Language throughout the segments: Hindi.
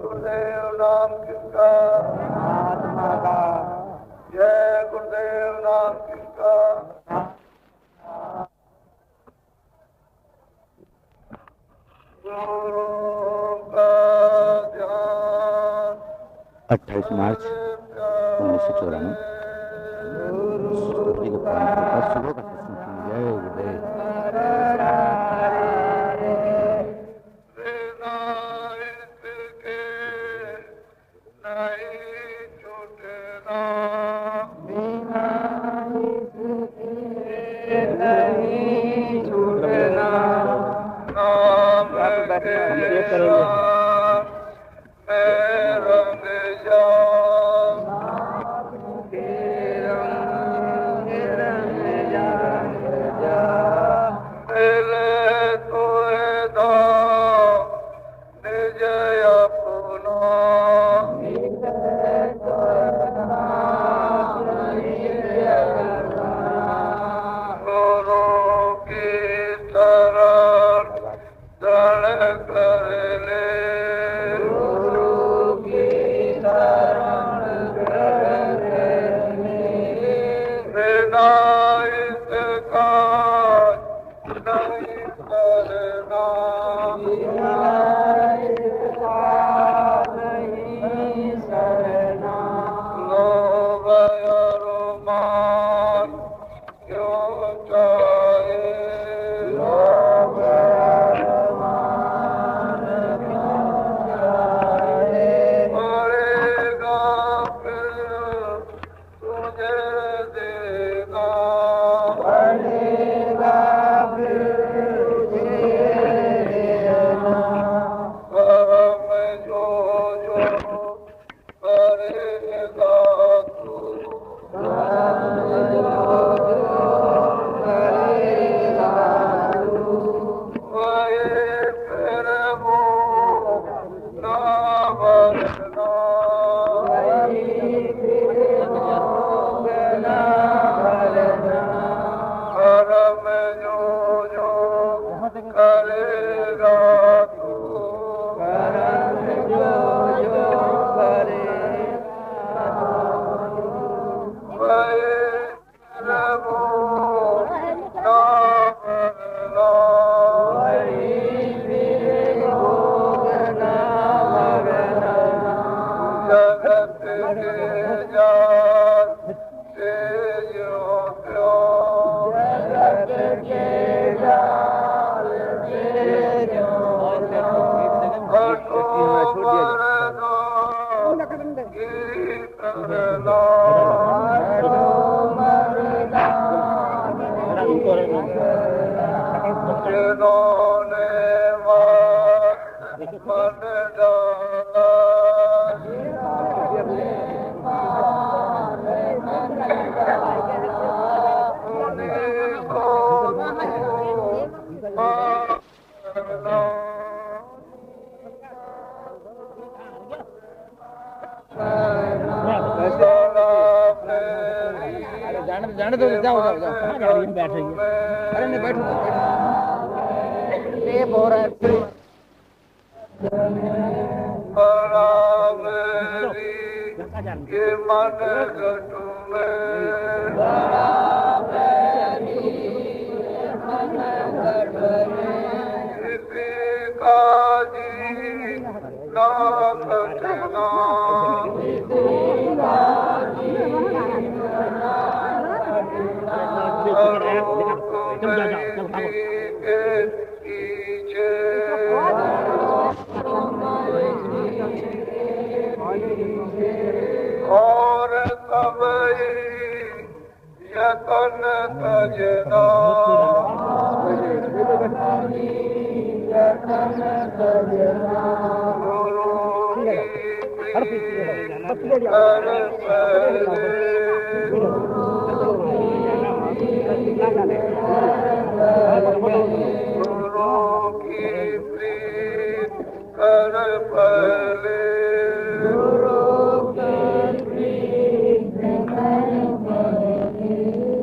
गुरुदेव नाम किसका आत्मा का। जय गुरुदेव नाम किसका गुरु का ध्यान 28 मार्च 1994 सूर्य को प्रणाम करता सुबह का सत्संग सुन। जय गुरुदेव। जाने दो, जाओ जाओ जाओ। कहाँ जा रही है? बैठ रही है। अरे नहीं, बैठो ये बोल रहा है के मन घटू में काजी ना घटना और कभी यतन तजना गुरु की प्रीत कर पहले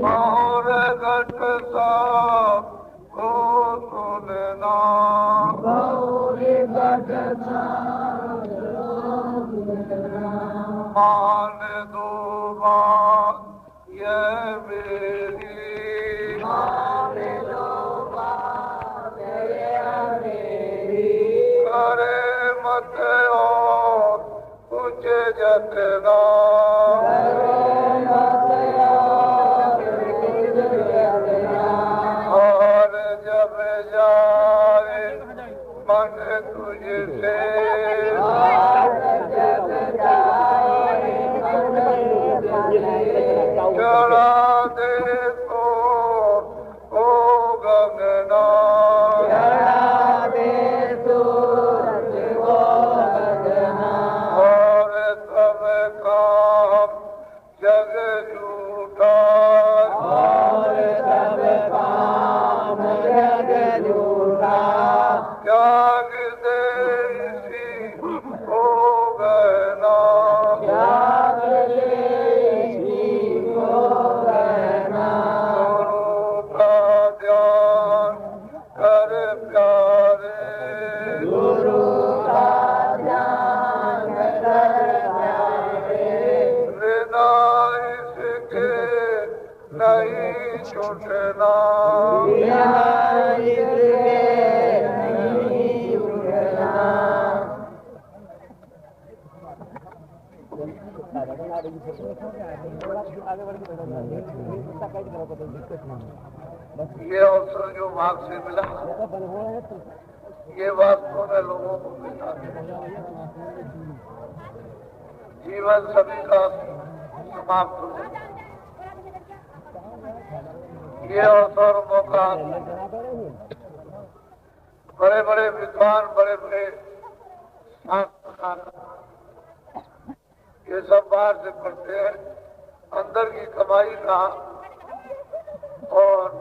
और घट सा को सुनना मान दो बात ये मेरी करे मत और कुछ जतना और जब जाए मन तुझसे चढ़ा दे तो ओ गगना और सब काम जग झूठा त्याग दे इसी ओ गगना गुरु का ध्यान कर प्यारे बिना इसके नहीं छूटना ये अवसर जो मार्ग से मिला ये वास्तव में लोगों को मिला जीवन सभी का समाप्त हो जाए ये अवसर मौका बड़े बड़े विद्वान बड़े बड़े ये सब बाहर से पढ़ते हैं अंदर की कमाई का और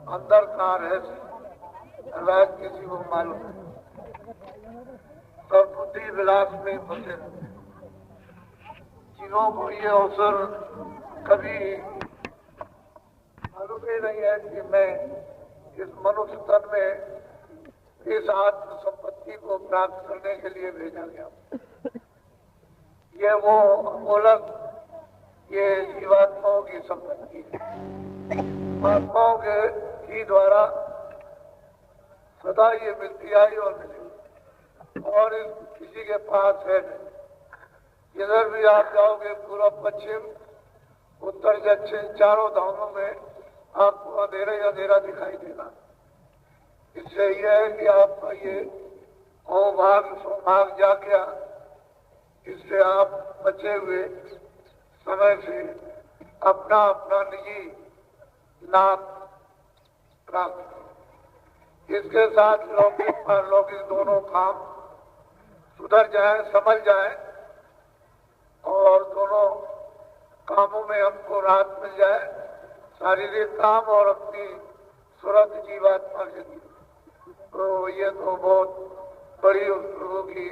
अंदर का रहस्य राज किसी को मालूम सब बुद्धि विलास में फंसे जिन्हों को ये अवसर कभी मालूम ही नहीं है कि मैं इस मनुष्य तन में इस आत्म संपत्ति को प्राप्त करने के लिए भेजा गया ये वो अमूलक ये जीवात्माओं की संपत्ति है महात्माओं के ही द्वारा सदा ये मिलती आई और मिलेगी और किसी के पास है नहीं इधर भी आप जाओगे पूर्व पश्चिम उत्तर दक्षिण चारों धामों में आपको अंधेरा ही अंधेरा दिखाई देगा इससे यह है कि आपका ये अहोभाग सौभाग जागया इससे आप बचे हुए समय से अपना अपना निजी लाभ प्राप्त करो इसके साथ लौकिक परलौकिक दोनों काम सुधर जाए समझ जाए और दोनों कामों में हमको राहत मिल जाए शारीरिक काम और अपनी सुरत जीवात्मा के लिए तो ये तो बहुत बड़ी उस प्रभु की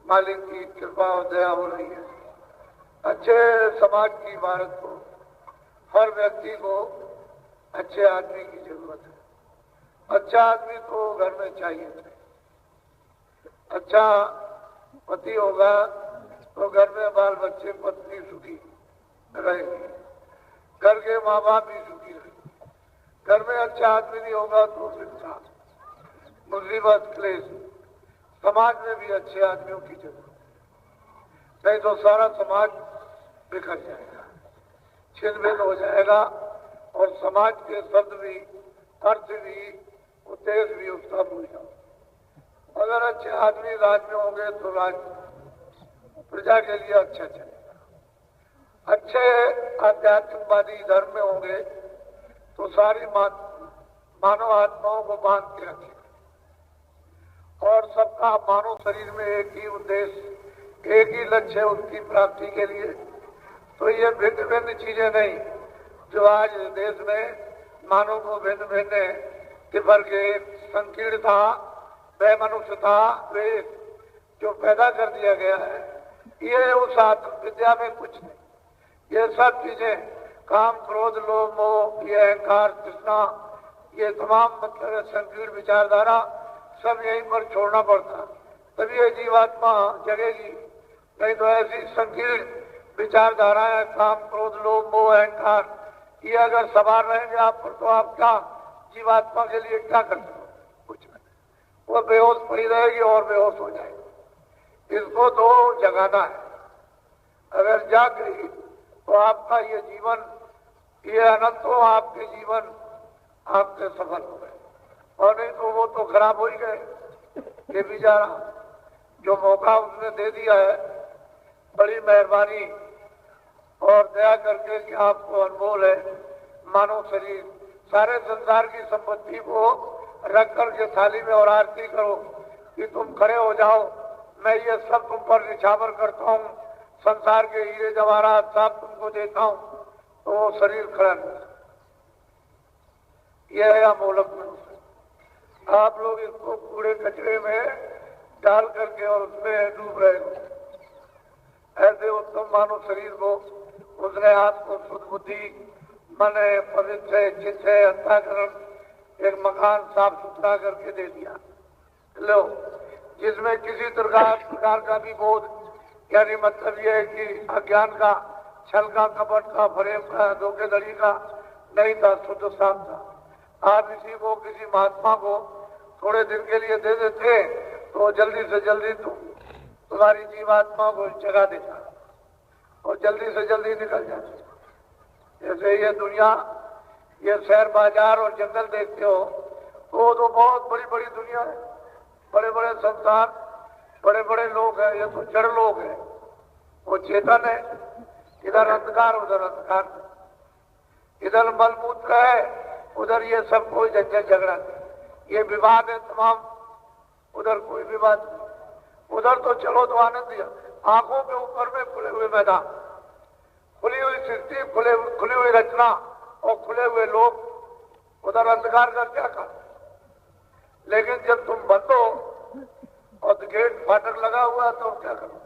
मालिक की कृपा और दया हो रही है अच्छे समाज की इमारत को हर व्यक्ति को अच्छे आदमी की जरूरत है अच्छा आदमी तो घर में चाहिए अच्छा पति होगा तो घर में बाल बच्चे पत्नी सुखी रहेगी घर के माँ बाप भी सुखी रहेंगे घर में अच्छा आदमी नहीं होगा तो शिक्षा मुसीबत क्लेश समाज में भी अच्छे आदमियों की जरूरत है नहीं तो सारा समाज बिखर जाएगा छिन्न भिन्न हो जाएगा और समाज के शब्द भी अर्थ भी उद्देश्य भी उसका भूल जाओ अगर अच्छे आदमी राज में होंगे तो राज प्रजा के लिए अच्छा चलेगा अच्छे आध्यात्मिकवादी धर्म में होंगे तो सारी मानव आत्माओं को बांध के रखेगा और सबका मानव शरीर में एक ही उद्देश्य एक ही लक्ष्य है उनकी प्राप्ति के लिए तो ये भिन्न भिन्न चीजें नहीं जो आज देश में मानव को भिन्न भिन्न के वर्ग संकीर्ण था वह मनुष्य था वे जो पैदा कर दिया गया है ये उस आत्म विद्या में कुछ नहीं ये सब चीजें काम क्रोध लोभ मोह ये अहंकार तृष्णा ये तमाम मतलब संकीर्ण विचारधारा सब यहीं पर छोड़ना पड़ता तभी ये जीवात्मा जगेगी नहीं तो ऐसी संकीर्ण विचारधाराएं, काम, क्रोध, लोभ, मोह, अहंकार, ये अगर सवार रहेंगे आप पर तो आप क्या जीवात्मा के लिए क्या कर सकते? कुछ नहीं। वो बेहोश पड़ी रहेगी और बेहोश हो जाएगी। इसको तो जगाना है। अगर जाग गई तो आपका ये जीवन, ये अनंत हो, आपके जीवन आपके सफल हो गए, और नहीं तो वो तो खराब हो ही गए। ये बेचारा जो मौका उसने दे दिया है, बड़ी मेहरबानी और दया करके कि आपको अनमोल है मानव शरीर, सारे संसार की संपत्ति को रख करके थाली में और आरती करो कि तुम खड़े हो जाओ, मैं ये सब तुम पर निछावर करता हूँ, संसार के हीरे जवाहरात सब तुमको देता हूँ, तो वो शरीर खड़ा नहीं। यह है अमोलक मनुष्य। आप लोग इसको कूड़े कचरे में डाल करके और उसमें डूब रहे हो। ऐसे उत्तम मानव शरीर को उसने आपको शुद्ध बुद्धि, मन है, पवित्र है, चित्त है, अंतःकरण, एक मकान साफ सुथरा करके दे दिया। लो, जिसमें किसी प्रकार का भी बोध, यानी मतलब यह है कि अज्ञान का, छल का, कपट का, फरेब का, धोखेधड़ी का नहीं था, शुद्ध साफ था। आप इसी को किसी महात्मा को थोड़े दिन के लिए दे देते तो जल्दी से जल्दी तुम्हारी जीवात्मा को जगा देता और जल्दी से जल्दी निकल जाती। जैसे ये दुनिया, ये शहर बाजार और जंगल देखते हो, तो बहुत बड़ी बड़ी दुनिया है, बड़े बड़े संसार, बड़े बड़े लोग हैं। ये तो जड़ लोग हैं, वो चेतन है। इधर अंधकार, उधर अंधकार, इधर मलमूत्र है, उधर ये सब कोई झंझट झगड़ा नहीं, ये विवाद है तमाम, उधर कोई विवाद नहीं। उधर तो चलो तो आनंद दिया, आंखों के ऊपर में खुले हुए मैदान, खुली हुई सृष्टि, खुली हुई रचना और खुले हुए लोग। उधर अंधकार का क्या काम? लेकिन जब तुम बंद हो और गेट फाटक लगा हुआ तो क्या करो?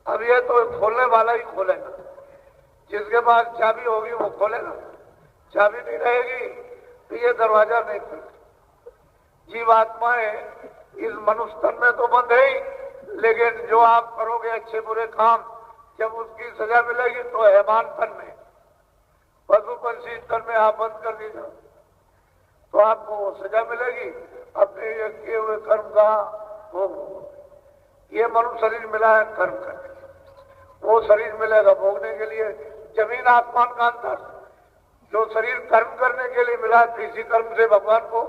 अब ये तो खोलने वाला ही खोलेगा, जिसके पास चाबी होगी वो खोलेगा, चाबी नहीं रहेगी तो ये दरवाजा नहीं खुलेगा। जीवात्माएं इस मनुष्य तन में तो बंद है ही, लेकिन जो आप करोगे अच्छे बुरे काम, जब उसकी सजा मिलेगी तो हैवान तन में, पशु पंछी तन में आप बंद कर दीजिए तो आपको वो सजा मिलेगी, अपने ये किए हुए कर्म का भोग। ये मनुष्य शरीर मिला है कर्म करने, वो शरीर मिलेगा भोगने के लिए। जमीन आसमान का अंतर, जो शरीर कर्म करने के लिए मिला है, इसी कर्म से भगवान को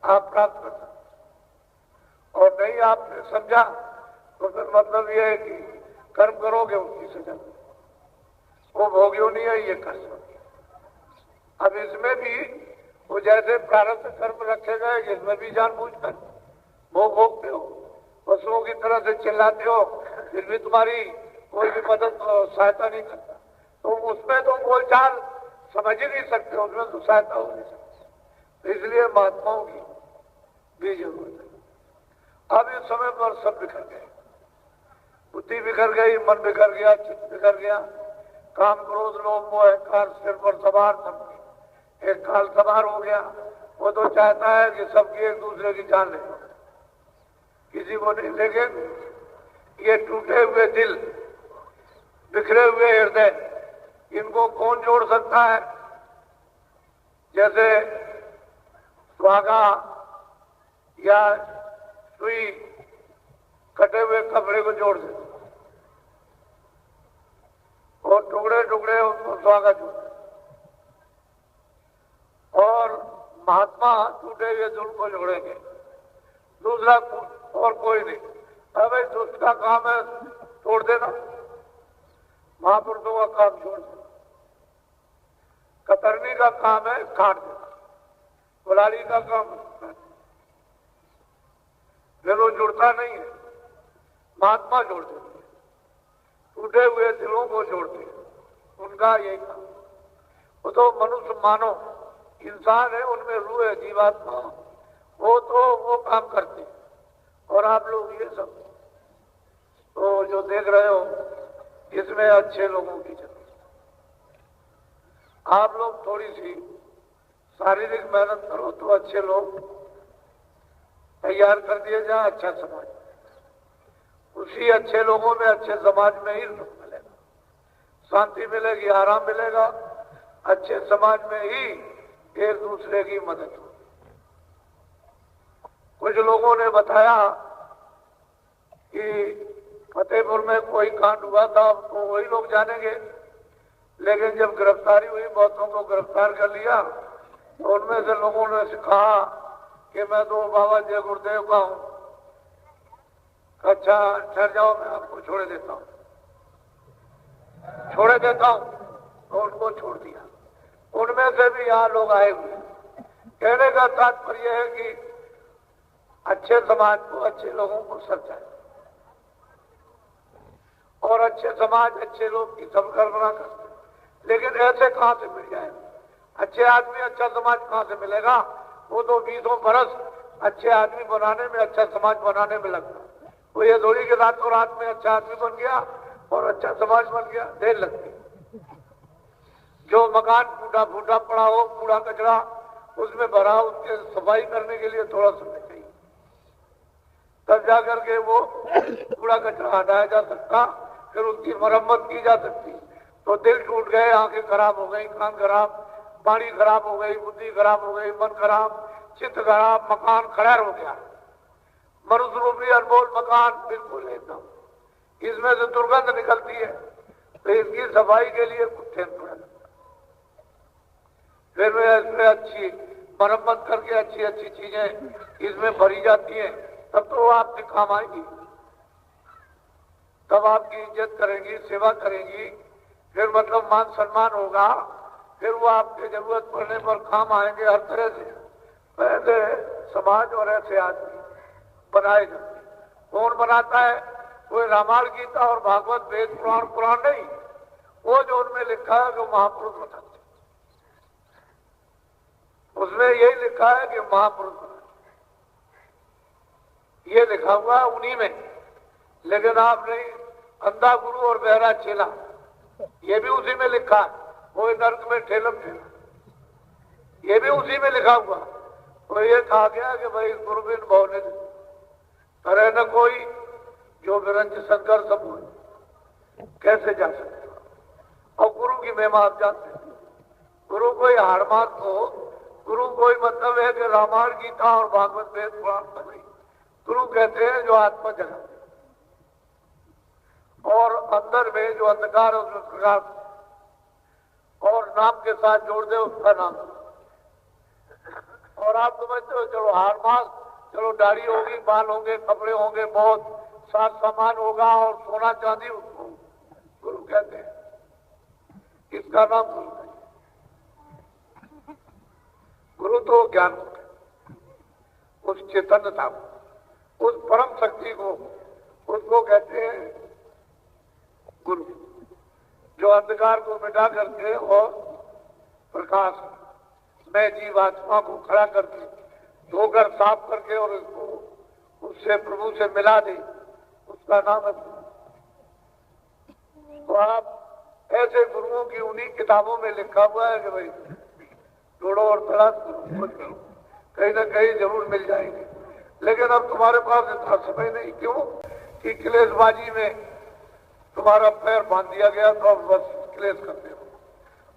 आप प्राप्त कर सकते। और नहीं आपने समझा तो फिर मतलब यह है कि कर्म करोगे उसकी सजा, वो भोग्यो नहीं है, ये कर सकते। अब इसमें भी वो जैसे प्रारब्ध कर्म रखे गए, इसमें भी जानबूझकर वो भोगते हो, पशुओं की तरह से चिल्लाते हो, फिर भी तुम्हारी कोई भी मदद सहायता नहीं करता, तो उसमें तो बोलचाल समझ ही नहीं सकते, उसमें तो सहायता हो नहीं सकती। तो इसलिए महात्माओं की भी जरूरत है। अब इस समय पर सब बिखर गए, बुद्धि बिखर गई, मन बिखर गया, चित्त बिखर गया, काम, क्रोध, लोभ, मोह, अहंकार सिर पर सवार, सब एक काल सवार हो गया। वो तो चाहता है कि सबकी एक दूसरे की जान ले, किसी को नहीं। लेकिन ये टूटे हुए दिल, बिखरे हुए हृदय, इनको कौन जोड़ सकता है? जैसे सुहागा या सुई कटे हुए कपड़े को जोड़ दे और टुकड़े टुकड़े उसको सुहागा जोड़, और महात्मा टूटे हुए दिल को जोड़ेंगे, दूसरा और कोई नहीं। अबे दुष्ट का काम है तोड़ देना, महापुरुषों का काम छोड़ देना, कतरनी का काम है काट देना, कुलाली का काम फिर वो जुड़ता नहीं है, महात्मा जोड़ देते, टूटे हुए दिलों को जोड़ते हैं, उनका यही काम। वो तो मनुष्य मानो इंसान है, उनमें रूह है, जीवात्मा, वो तो वो काम करते हैं। और आप लोग ये सब तो जो देख रहे हो, इसमें अच्छे लोगों की जरूरत है। आप लोग थोड़ी सी शारीरिक मेहनत करो तो अच्छे लोग तैयार कर दिए जाए, अच्छा समाज, उसी अच्छे लोगों में, अच्छे समाज में ही सुख मिलेगा। शांति मिलेगी, आराम मिलेगा। अच्छे समाज में ही एक दूसरे की मदद हो। कुछ लोगों ने बताया कि फतेहपुर में कोई कांड हुआ था, तो वही लोग जानेंगे। लेकिन जब गिरफ्तारी हुई, बहुतों को गिरफ्तार कर लिया, तो उनमें से लोगों ने कहा कि मैं तो बाबा जय गुरुदेव का हूं। अच्छा ठहर जाओ, मैं आपको छोड़ देता हूं। तो उनको छोड़ दिया। उनमें से भी यहाँ लोग आए हुए। कहने का तात्पर्य है कि अच्छे समाज को, अच्छे लोगों को समझाए, और अच्छे समाज, अच्छे लोग की सब कल्पना करते। लेकिन ऐसे कहां से मिल जाए अच्छे आदमी? अच्छा समाज कहां से मिलेगा? वो तो 20 बरस अच्छे आदमी बनाने में, अच्छा समाज बनाने में लगता। वो ये थोड़ी के रातों रात में अच्छा आदमी बन गया और अच्छा समाज बन गया, देर लगती। जो मकान टूटा फूटा पड़ा हो, कूड़ा कचरा उसमें भरा, उसके सफाई करने के लिए थोड़ा समय चाहिए, तब जाकर के वो कूड़ा कचरा हटाया जा सकता, फिर उसकी मरम्मत की जा सकती। तो दिल टूट गए, आंखें खराब हो गई, कान खराब, पानी खराब हो गई, बुद्धि खराब हो गई, मन खराब, चित्त खराब, मकान खराब हो गया। मनुष्य रूपी अनमोल मकान बिल्कुल एकदम, इसमें से दुर्गंध निकलती है। तो इसकी सफाई के लिए कुछ टाइम पड़ा, फिर वे इसमें अच्छी मरम्मत करके अच्छी अच्छी चीजें इसमें भरी जाती हैं, तब तो वो आपके काम आएगी, तब आपकी इज्जत करेंगी, सेवा करेंगी, फिर मतलब मान सम्मान होगा, फिर वो आपके जरूरत पड़ने पर काम आएंगे हर तरह से। ऐसे समाज और ऐसे आदमी बनाए जाते। कौन बनाता है? कोई रामायण गीता और भागवत वेद पुराण पुराण नहीं, वो जो उनमें लिखा है वो महापुरुष बताते, उसमें यही लिखा है कि महापुरुष बनाते, ये लिखा हुआ है उन्हीं में। लेकिन आप नहीं, अंधा गुरु और बहरा चेला, ये भी उसी में लिखा है। वो नर्क में ठेलम ठेला, ये भी उसी में लिखा हुआ। तो ये कहा गया कि भाई गुरुबिन भवनित करे न कोई, जो विरंज शंकर सब कैसे जा सकते? और गुरु की महिमा आप जानते हैं। गुरु कोई हाड़मात हो, गुरु कोई मतलब है कि रामायण गीता और भागवत वेद पुराण नहीं। गुरु कहते हैं जो आत्मा जगाते, और अंदर में जो अंधकार है उसमें प्रकाश, और नाम के साथ जोड़ दे उसका नाम। और आप समझते हो, चलो हार मास, चलो दाढ़ी होगी, बाल होंगे, कपड़े होंगे, बहुत साथ सामान होगा और सोना चांदी, उसको गुरु कहते हैं। इसका नाम गुरु है। गुरु तो ज्ञान, उस चेतनता को, उस परम शक्ति को, उसको कहते हैं गुरु, जो अंधकार को मिटा करके और प्रकाश में जीवात्मा को खड़ा करके, धोकर साफ करके और उसको उससे प्रभु से मिला दे, उसका नाम है। तो आप ऐसे गुरुओं की उन्हीं किताबों में लिखा हुआ है कि भाई ढूंढो और तलाश करो, कहीं ना कहीं जरूर मिल जाएंगे। लेकिन अब तुम्हारे पास इतना समय नहीं, क्यों कि क्लेशबाजी में तुम्हारा पैर बांध दिया गया, तो अब बस क्लेश करते हो,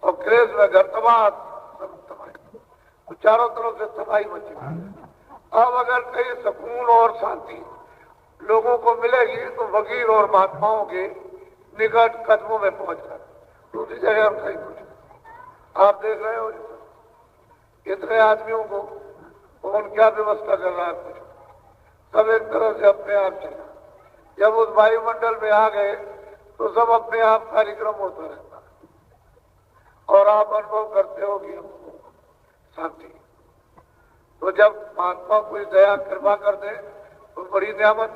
और क्लेश में घर तबाह, तो चारों तरफ से तबाही मची। अब अगर कहीं सुकून और शांति लोगों को मिलेगी, तो वकील और महात्माओं के निकट कदमों में पहुंचकर दूसरी जगह और कहीं कुछ। आप देख रहे हो इतने आदमियों को कौन क्या व्यवस्था कर रहा है, कुछ सब एक तरह से अपने आप चला। जब उस वायुमंडल में आ गए तो सब अपने आप कार्यक्रम होता रहता है, और आप अनुभव करते हो कि शांति। तो जब महात्मा कोई दया कृपा कर दे तो बड़ी नियामत,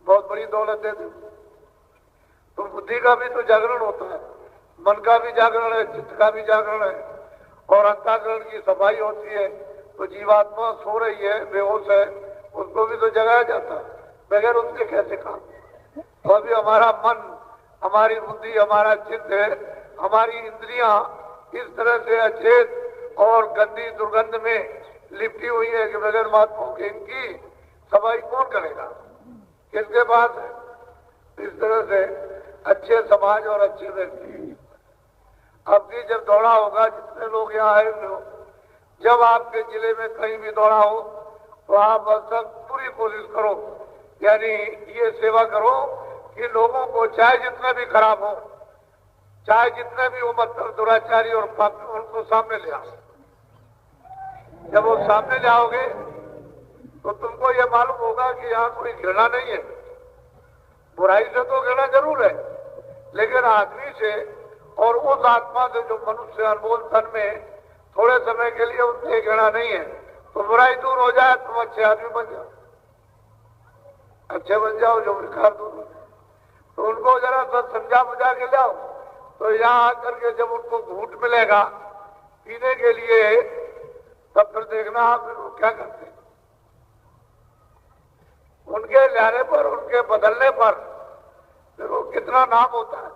बहुत बड़ी दौलत दे दे, तो बुद्धि का भी तो जागरण होता है, मन का भी जागरण है, चित्त का भी जागरण है, और अंतःकरण की सफाई होती है। तो जीवात्मा सो रही है, बेहोश है, उसको भी तो जगाया जाता है, बगैर उसके कैसे काम? तो अभी हमारा मन, हमारी बुद्धि, हमारा चित्त है, हमारी इंद्रियां इस तरह से अचेत और गंदी दुर्गंध में लिपटी हुई है कि बगैर महात्माओं के इनकी सफाई कौन करेगा, किसके पास है? इस तरह से अच्छे समाज और अच्छे व्यक्ति। अब की जब दौड़ा होगा, जितने लोग यहाँ आए हुए हो, जब आपके जिले में कहीं भी दौड़ा हो तो आप सब पूरी कोशिश करो, यानी ये सेवा करो कि लोगों को चाहे जितने भी खराब हो, चाहे जितने भी वो मतलब दुराचारी और पापी, उनको सामने ले आओ। जब वो सामने ले आओगे तो तुमको ये मालूम होगा कि यहाँ कोई घृणा नहीं है। बुराई से तो घृणा जरूर है, लेकिन आदमी से और उस आत्मा से जो मनुष्य अनमोल तन में थोड़े समय के लिए उससे घृणा नहीं है, तो बुराई दूर हो जाए, तुम अच्छे आदमी बन जाओ, अच्छे बन जाओ, जो विकार दूर हो जाए। तो उनको जरा सा समझा बुझा के लाओ, तो यहाँ आकर के जब उनको घूंट मिलेगा पीने के लिए, तब फिर देखना आप फिर वो क्या करते हैं। उनके लाने पर, उनके बदलने पर फिर वो कितना नाम होता है,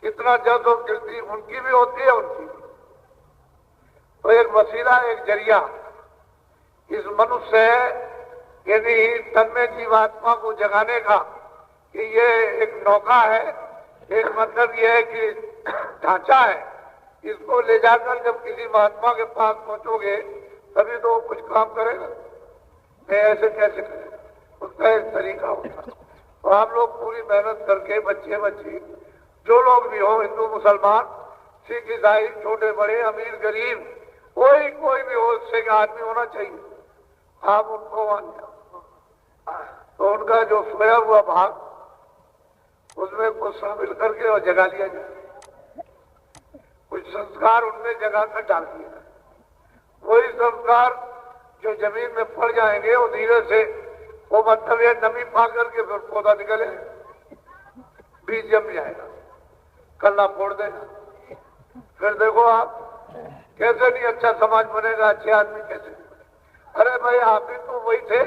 कितना जज और कीर्ति उनकी भी होती है, उनकी भी। तो एक वसीला, एक जरिया इस मनुष्य यदि तन में जीवात्मा को जगाने का, कि ये एक नौका है, एक मतलब ये है कि ढांचा है, इसको ले जाकर जब किसी महात्मा के पास पहुंचोगे तभी तो कुछ काम करेगा, नहीं ऐसे कैसे करेगा, उसका एक तरीका होता है। तो आप लोग पूरी मेहनत करके, बच्चे बच्ची जो लोग भी हो, हिंदू मुसलमान सिख ईसाई, छोटे बड़े अमीर गरीब, कोई भी हो, उससे का आदमी होना चाहिए, आप उनको मान जाओ। तो उनका जो सोया हुआ भाग उसमें कुछ शामिल करके और जगा लिया जाए, कुछ संस्कार उनमें जगा कर डाल दिया जाए। वही संस्कार जो जमीन में पड़ जाएंगे वो धीरे से वो मतलब ये नमी पा करके फिर पौधा निकले, बीज जम जाएगा, कल्ला फोड़ देगा। फिर देखो आप कैसे नहीं अच्छा समाज बनेगा, अच्छे आदमी कैसे बनेगा। अरे भाई आप ही तो वही थे,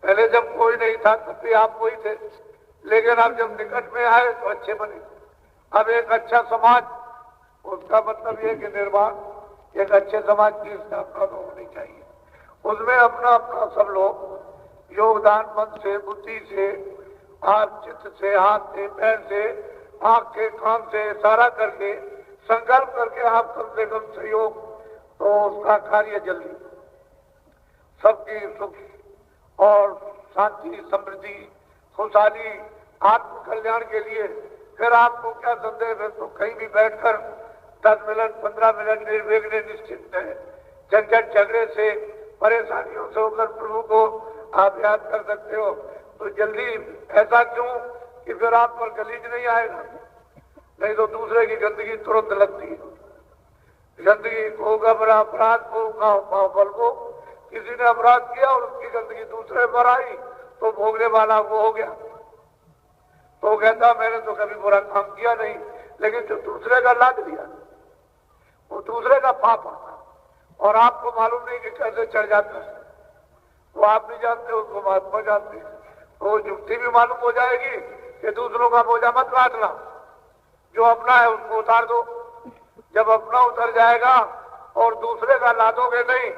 पहले जब कोई नहीं था तब भी आप वही थे, लेकिन आप जब निकट में आए तो अच्छे बने। अब एक अच्छा समाज, उसका मतलब ये कि निर्माण एक अच्छे समाज की स्थापना तो होनी चाहिए। उसमें अपना अपना सब लोग योगदान मन से, बुद्धि से, हाथ चित्त से, हाथ से, पैर से, आंख के कान से, इशारा करके संकल्प करके आप कम से कम सहयोग, तो उसका कार्य जल्दी सबकी सुख और शांति, समृद्धि, खुशहाली, आत्म कल्याण के लिए। फिर आपको क्या संदेह है, तो कहीं भी बैठकर 10 मिनट 15 मिनट निर्विघ्न निश्चिंत है, झंझट झगड़े से, परेशानियों से होकर प्रभु को आप याद कर सकते हो। तो जल्दी ऐसा क्यों कि फिर आप पर गलीज नहीं आएगा, नहीं तो दूसरे की गंदगी तुरंत लगती है। गंदगी को, अपराध को, बल को, किसी ने अपराध किया और उसकी गंदगी दूसरे पर आई तो भोगने वाला वो हो गया, तो कहता मैंने तो कभी बुरा काम किया नहीं, लेकिन जो दूसरे का लाद दिया वो दूसरे का पाप आता, और आपको मालूम नहीं कि कैसे चढ़ जाता है, वो आप नहीं जानते, उसको महात्मा जानते हैं। तो युक्ति भी मालूम हो जाएगी कि दूसरों का बोझा मत लादना, जो अपना है उसको उतार दो। जब अपना उतर जाएगा और दूसरे का लादोगे नहीं,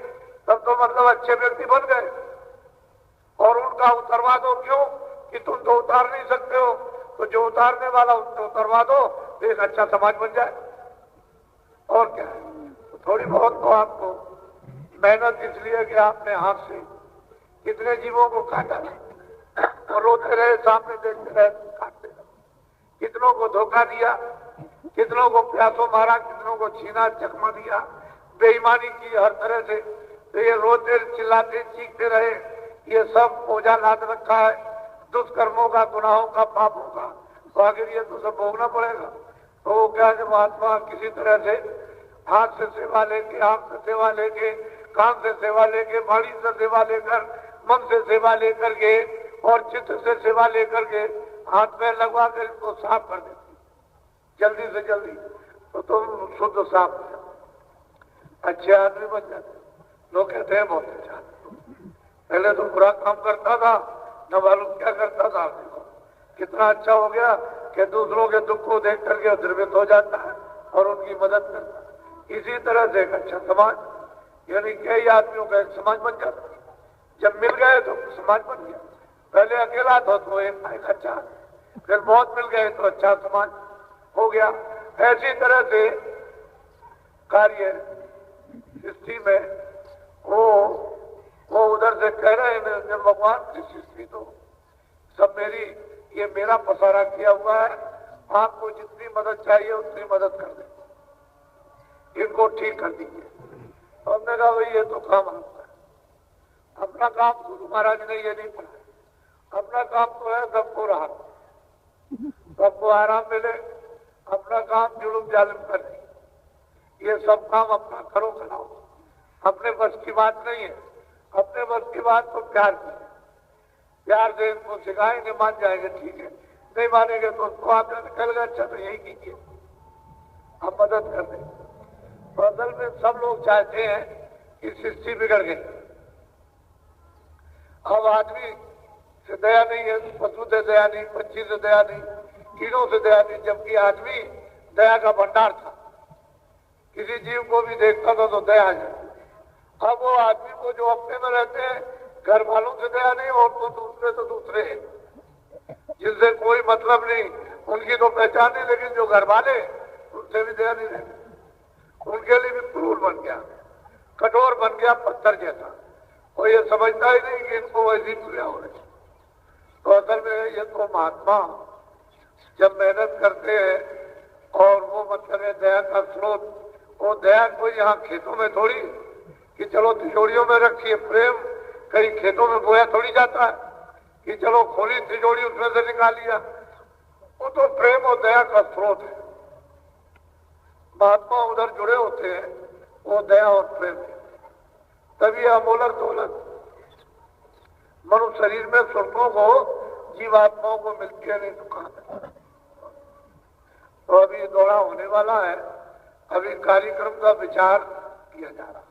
तब तो मतलब अच्छे व्यक्ति बन गए। और उनका उतरवा दो, क्यों कि तुम तो उतार नहीं सकते हो, तो जो उतारने वाला उसको उतरवा दो, तो एक अच्छा समाज बन जाए। और क्या है, तो थोड़ी बहुत तो आपको मेहनत इसलिए कि आपने हाथ से कितने जीवों को काटा और रोते रहे, सामने देखते रहे, काटते रहे, कितनों को धोखा दिया, कितनों को प्यासों मारा, कितनों को छीना चकमा दिया, बेईमानी की हर तरह से। तो ये रोते चिल्लाते चीखते रहे, ये सब बोझा लाद रखा है दुष्कर्मों का, गुनाहों का, पापों का, तो आखिर ये तो सब भोगना पड़ेगा। तो वो क्या है, महात्मा किसी तरह से हाथ से सेवा लेके, आंख से सेवा लेके, कान से सेवा लेके, वाणी से सेवा लेकर, मन से सेवा लेकर के और चित्त से सेवा लेकर के हाथ पैर लगवा कर इसको साफ कर देती जल्दी से जल्दी, तो तुम शुद्ध साफ हो जाओ, अच्छे आदमी बन जाते। लोग कहते हैं बहुत अच्छा, पहले तो बुरा काम करता था, न मालूम क्या करता था, देखो कितना अच्छा हो गया कि दूसरों के दुख को देख करके द्रवित हो जाता है और उनकी मदद करता है। इसी तरह से एक अच्छा समाज, यानी कई आदमियों का एक समाज बन जाता है। जब मिल गए तो समाज बन गया। पहले अकेला था तो एक अच्छा, फिर बहुत मिल गए तो अच्छा समाज हो गया। ऐसी तरह से कार्य सृष्टि में वो उधर से कह रहे हैं जब भगवान की सृष्टि तो सब ये मेरा पसारा किया हुआ है, आपको जितनी मदद चाहिए उतनी मदद कर दें, इनको ठीक कर दीजिए। तो हमने कहा भाई ये तो काम आपका है, अपना काम गुरु महाराज ने ये नहीं पढ़ा, अपना काम तो है सबको राहत, सबको आराम मिले, अपना काम जुलुम जालिम कर दी, ये सब काम अपना करो कराओ, अपने बस की बात नहीं है। अपने बस की बात तो प्यार की, प्यार से इनको सिखाएंगे मान जाएंगे ठीक है, नहीं मानेंगे तो उसको आप निकल गए अच्छा तो यही कीजिए, हम मदद कर दें। तो असल में सब लोग चाहते हैं कि सृष्टि बिगड़ गई, अब आदमी से दया नहीं है, पशु से दया नहीं, पक्षी से दया नहीं, कीड़ों से दया नहीं, जबकि आदमी दया का भंडार था, किसी जीव को भी देखता था तो दया है। अब वो आदमी को जो अपने में रहते हैं, घर वालों से दया नहीं, और तो दूसरे हैं जिनसे कोई मतलब नहीं, उनकी तो पहचान नहीं, लेकिन जो घर वाले उनसे भी दया नहीं रहती, उनके लिए भी क्रूर बन गया, कठोर बन गया, पत्थर जैसा। और ये समझता ही नहीं कि इनको वैसी क्रिया हो रही। तो असल में ये तो महात्मा जब मेहनत करते हैं और वो मतलब है दया का स्रोत, वो दया कोई यहाँ खेतों में थोड़ी कि चलो तिजोरियों में रखिए, प्रेम कहीं खेतों में बोया थोड़ी जाता है कि चलो खोली तिजोरी उसमें से निकाल लिया, वो तो प्रेम और दया का स्रोत है। महात्मा उधर जुड़े होते हैं, वो दया और प्रेम है, तभी अमोलक दौलत मनुष्य शरीर में सुरतों को जीवात्माओं को मिलती है, नहीं तो कहां है। तो अभी दौरा होने वाला है, अभी कार्यक्रम का विचार किया जा रहा है।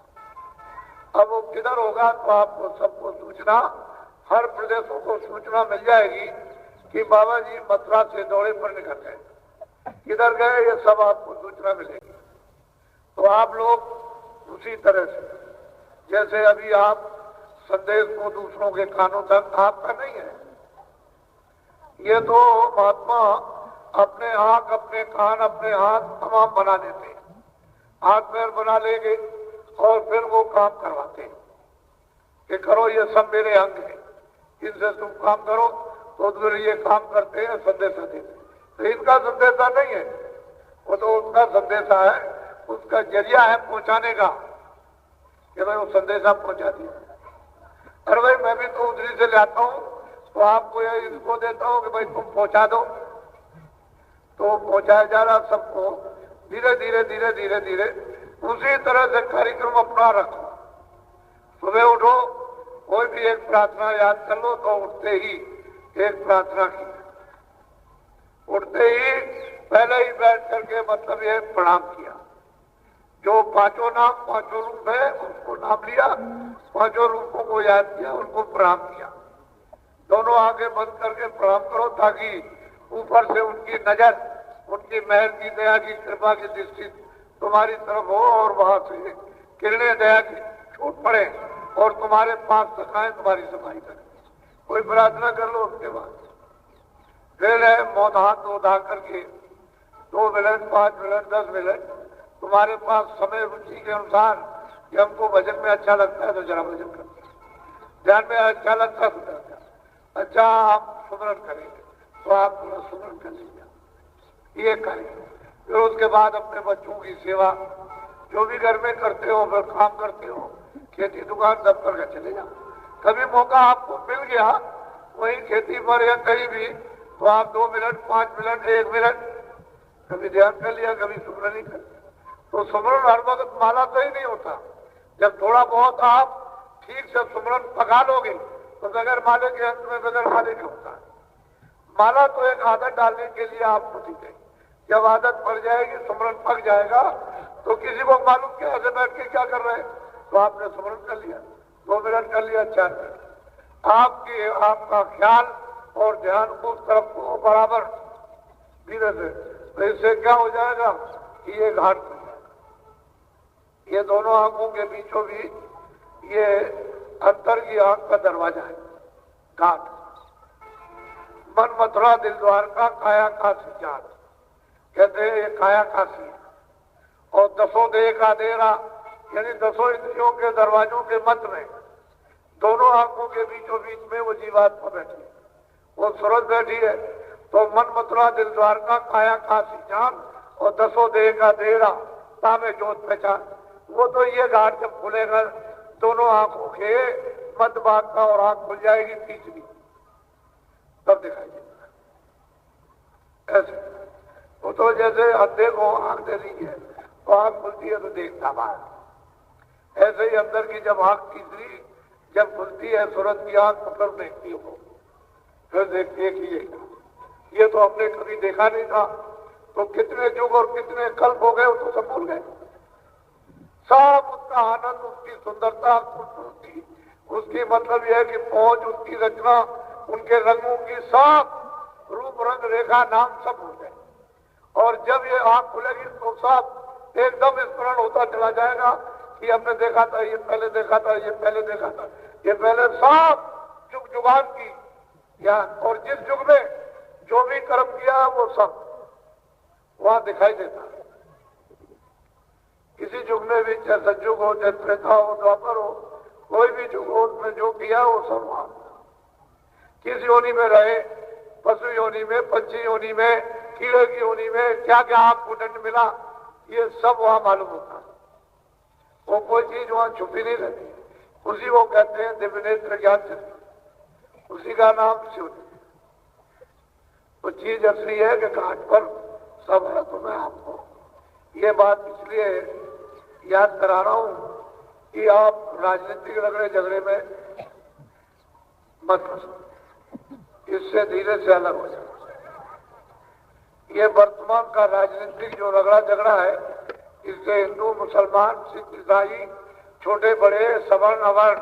अब वो किधर होगा तो आपको सबको सूचना, हर प्रदेशों को सूचना मिल जाएगी कि बाबा जी मथुरा से दौरे पर निकल गए, किधर गए ये सब आपको सूचना मिलेगी। तो आप लोग उसी तरह से जैसे अभी आप संदेश को दूसरों के कानों तक, आपका नहीं है ये, तो महात्मा अपने आंख, अपने कान, अपने हाथ तमाम बना देते हैं, हाथ पैर बना लेंगे और फिर वो काम करवाते हैं कि करो ये सब मेरे अंग है, इनसे तुम काम करो, तो फिर ये काम करते हैं, संदेशा देते हैं। तो इनका संदेशा नहीं है, वो तो उनका संदेशा है, उसका जरिया है पहुंचाने का कि भाई वो संदेशा पहुंचा दिया। अरे भाई मैं भी तो उधरी से लाता हूँ, तो आपको ये इसको देता हूँ कि भाई तुम पहुंचा दो, तो पहुंचाया जा रहा सबको, धीरे धीरे धीरे धीरे धीरे उसी तरह से कार्यक्रम अपना रखो। सुबह उठो, कोई भी एक प्रार्थना याद कर लो, तो उठते ही एक प्रार्थना की, उठते ही पहले ही बैठ करके मतलब ये प्रणाम किया, जो पांचों नाम, पांचों रूप है उसको नाम लिया, पांचों रूपों को याद किया, उनको प्रणाम किया। दोनों आंखें बंद करके प्रणाम करो, ताकि ऊपर से उनकी नजर, उनकी मेहर की, दया की, कृपा की दृष्टि तुम्हारी तरफ हो, और वहां से किरणें दया की छूट पड़े और तुम्हारे पास सखाएं तुम्हारी सफाई करें। कोई प्रार्थना कर लो, उसके बाद फिर है मौन हाथ उठा करके 2 मिनट, 5 मिनट, 10 मिनट तुम्हारे पास समय रुचि के अनुसार, कि हमको भजन में अच्छा लगता है तो जरा भजन करते हैं, ध्यान में अच्छा लगता है तो अच्छा आप सुमरण करेंगे तो आप थोड़ा सुमरण कर लीजिए, ये करें। फिर उसके बाद अपने बच्चों की सेवा, जो भी घर में करते हो, फिर काम करते हो, खेती दुकान दफ्तर का चले जाओ। कभी मौका आपको मिल गया वहीं खेती पर या कहीं भी, तो आप 2 मिनट, 5 मिनट, 1 मिनट कभी ध्यान कर लिया, कभी सुमरण नहीं कर लिया। तो सुमरण हर वक्त माला तो ही नहीं होता, जब थोड़ा बहुत आप ठीक से सुमरण पका लोगे तो बगैर माले के अंत में बगैर माले के होता है। माला तो एक आदत डालने के लिए आपको दी गई, जब आदत पड़ जाएगी, सुमरण पक जाएगा, तो किसी को मालूम क्या ऐसे बैठ के क्या कर रहे हैं, तो आपने सुमरण कर लिया, 2 मिनट कर लिया, 4 मिनट, आपका ख्याल और ध्यान उस तरफ को बराबर धीरे से, तो इससे क्या हो जाएगा कि ये घाट बन जाएगा, ये दोनों आंखों के बीचों बीच ये अंतर की आंख का दरवाजा है, घाट। मन मथुरा दिल द्वारका काया काशी जात। कहते हैं ये काया काशी है। और दसों देह का देरा, यानी दसों इंद्रियों के दरवाजों के मध्य में, दोनों आंखों के बीचों बीच में वो जीवात्मा बैठी है, वो सूरज बैठी है। तो मन मथुरा दिल द्वारका काया काशी जान, और दसों देह का देरा तामे जोत पहचान। वो तो ये घाट जब खुलेगा दोनों आंखों के मध्य भाग का, और आंख खुल जाएगी तीसरी, तब दिखाई देगा। ऐसे वो तो जैसे अंधे को आंख दे दी है तो आंख खुलती है तो देखता बाहर। ऐसे ही अंदर की जब आंख तीसरी जब खुलती है, सूरज की आंख मतलब देखती है वो, फिर देखती है कि ये तो हमने कभी देखा नहीं था। तो कितने युग और कितने कल्प हो गए वो तो सब भूल गए। सब उसका आनंद, उसकी सुंदरता, खूबसूरती, उसकी मतलब यह है कि पहुंच, उसकी रचना, उनके रंगों की सब रूप रंग रेखा नाम सब भूल गए। और जब ये आंख खुलेगी तो सब एकदम स्मरण होता चला जाएगा कि हमने देखा था, ये पहले देखा था, ये पहले देखा था, ये पहले सब जुग जुगान की ज्ञान। और जिस युग में जो भी कर्म किया वो सब वहां दिखाई देता है। किसी युग में भी, चाहे सतयुग हो, चाहे त्रेता हो, द्वापर हो, कोई भी युग हो, उसमें जो किया वो सब वहां। किस योनि में रहे, पशु योनि में, पंछी योनि में, कीड़े की योनि में, क्या क्या आपको दंड मिला, ये सब वहां मालूम होता है। वो कोई चीज वहां छुपी नहीं रहती। उसी को कहते हैं दिव्य नेत्र ज्ञान चक्र, उसी का नाम शिव। वो चीज असली है कि घाट पर सब है। तो मैं आपको ये बात इसलिए याद करा रहा हूं कि आप राजनीतिक रगड़े झगड़े में मत फंसो, इससे धीरे से अलग हो जाओ। ये वर्तमान का राजनीतिक जो रगड़ा झगड़ा है, इससे हिंदू, मुसलमान, सिख, ईसाई, छोटे बड़े, सवर्ण अवर्ण,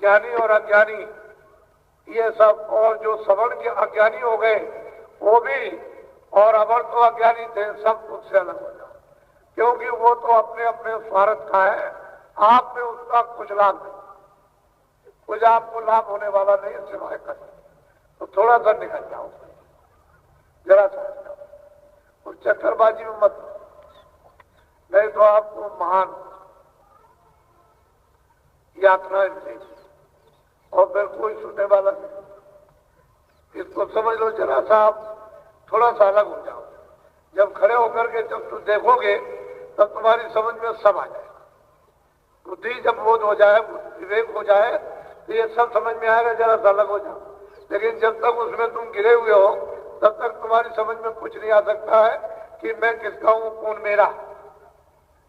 ज्ञानी और अज्ञानी, ये सब, और जो सवर्ण के अज्ञानी हो गए वो भी, और अवर्ण तो अज्ञानी थे, सब उससे अलग हो जाओ। क्योंकि वो तो अपने अपने स्वार्थ का है, आप में उसका कुछ लाभ नहीं, कुछ आपको लाभ होने वाला नहीं है सिवाय कर। तो थोड़ा सा निकल जाओ, जरा सा जाओ, उस चक्करबाजी में मत, नहीं तो आपको महान यात्राएं मिलेगी और फिर कोई सुनने वाला नहीं। इसको समझ लो, जरा सा आप थोड़ा सा अलग हो जाओ। जब खड़े होकर के जब तुम देखोगे तब तुम्हारी समझ में सब आ जाएगा। बुद्धि जब बोध हो जाए, विवेक हो जाए, तो ये सब समझ में आएगा, जरा सा अलग हो जाओ। लेकिन जब तक उसमें तुम गिरे हुए हो तब तक तुम्हारी समझ में कुछ नहीं आ सकता है कि मैं किसका हूं, कौन मेरा।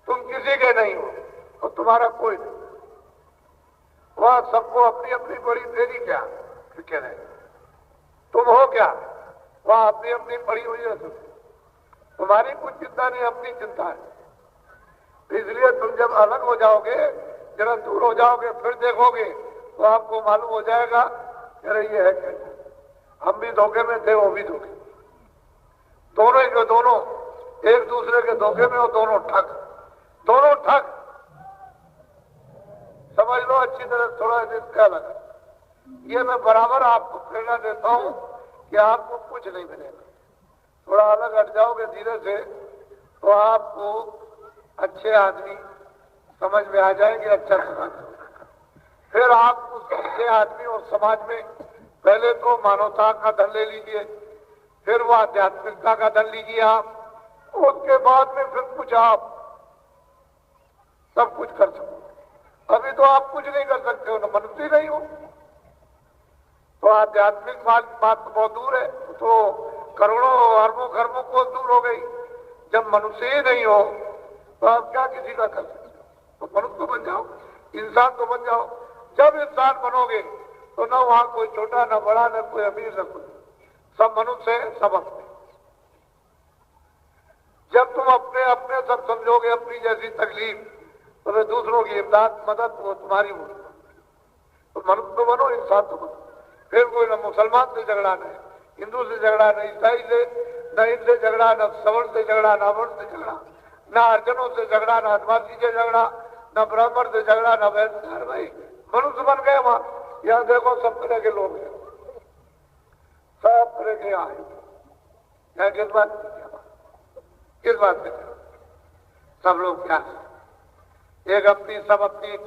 तुम किसी के नहीं हो और तुम्हारा कोई नहीं। वह सबको अपनी अपनी बड़ी, तेरी क्या कह रहे, तुम हो क्या, वह अपनी अपनी पड़ी हुई है। तुम्हारी कुछ चिंता नहीं, अपनी चिंता है। इसलिए तुम जब अलग हो जाओगे, जरा दूर हो जाओगे, फिर देखोगे तो आपको मालूम हो जाएगा, अरे ये है कैसे, हम भी धोखे में थे, वो भी धोखे, दोनों के दोनों एक दूसरे के धोखे में, और दोनों ठग, दोनों ठग। समझ लो अच्छी तरह, थोड़ा इसका लगा। ये मैं बराबर आपको प्रेरणा देता हूं कि आपको कुछ नहीं मिलेगा। थोड़ा अलग हट जाओगे धीरे से तो आपको अच्छे आदमी समझ में आ जाएंगे, अच्छा समाज। फिर आप उस अच्छे आदमी और समाज में पहले तो मानवता का धन ले लीजिए, फिर वो आध्यात्मिकता का धन लीजिए आप, उसके बाद में फिर कुछ आप सब कुछ कर सको। अभी तो आप कुछ नहीं कर सकते हो, ना मनुष्य नहीं हो, तो आध्यात्मिक बात तो बहुत दूर है, तो करोड़ों अरबों खरबों को दूर हो गई। जब मनुष्य ही नहीं हो तो आप क्या किसी का कर सकते हो? तो मनुष्य तो बन जाओ, इंसान तो बन जाओ। जब इंसान बनोगे तो ना वहां कोई छोटा, ना बड़ा, ना कोई अमीर, ना कोई, सब मनुष्य है, सब अपने। जब तुम अपने अपने सब समझोगे, अपनी जैसी तकलीफ, तो वे दूसरों की इमदाद, मदद वो तुम्हारी होगी। तो मनुष्य तो बनो, इंसान तो बनो। फिर कोई ना मुसलमान से झगड़ा नहीं, हिंदू से झगड़ा नहीं, ईसाई से, न इनसे झगड़ा, न सवर्ण से झगड़ा, न अवर्ण से झगड़ा, न अर्जनों से झगड़ा, न आदिवासी से झगड़ा, न ब्राह्मण से झगड़ा, न वैश्य। भाई मनुष्य बन गए वहां। यहाँ देखो सब तरह के लोग हैं, सब प्रेमी आए क्या किस बात किस बात पे सब लोग क्या एक अपनी सब अपनी